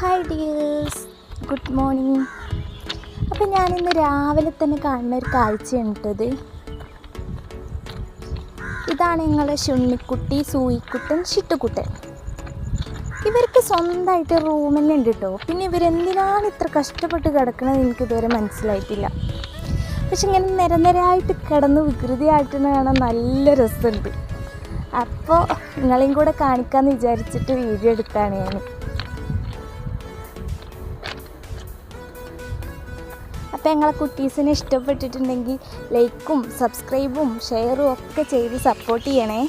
Hi dears, good morning. അപ്പോൾ ഞാനിന്ന് രാവിലെ തന്നെ കാണുന്ന ഒരു കാഴ്ചയുണ്ടത്. ഇതാണ് ഞങ്ങളുടെ ശുണ്ണിക്കുട്ടി, സൂയിക്കുട്ടൻ, ചിട്ടുക്കുട്ടൻ. ഇവർക്ക് സ്വന്തമായിട്ട് റൂം തന്നെ ഉണ്ട് കേട്ടോ. പിന്നെ ഇവരെന്തിനാണ് ഇത്ര കഷ്ടപ്പെട്ട് കിടക്കണത് എനിക്കിതുവരെ മനസ്സിലായിട്ടില്ല. പക്ഷെ ഇങ്ങനെ നിരനിരയായിട്ട് കിടന്ന് വികൃതിയായിട്ട് കാണാൻ നല്ല രസമുണ്ട്. അപ്പോൾ നിങ്ങളെയും കൂടെ കാണിക്കാമെന്ന് വിചാരിച്ചിട്ട് വീഡിയോ എടുത്താണ് ഞാൻ. അപ്പോൾ ഞങ്ങളെ കുട്ടീസിനെ ഇഷ്ടപ്പെട്ടിട്ടുണ്ടെങ്കിൽ ലൈക്കും സബ്സ്ക്രൈബും ഷെയറും ഒക്കെ ചെയ്ത് സപ്പോർട്ട് ചെയ്യണേ.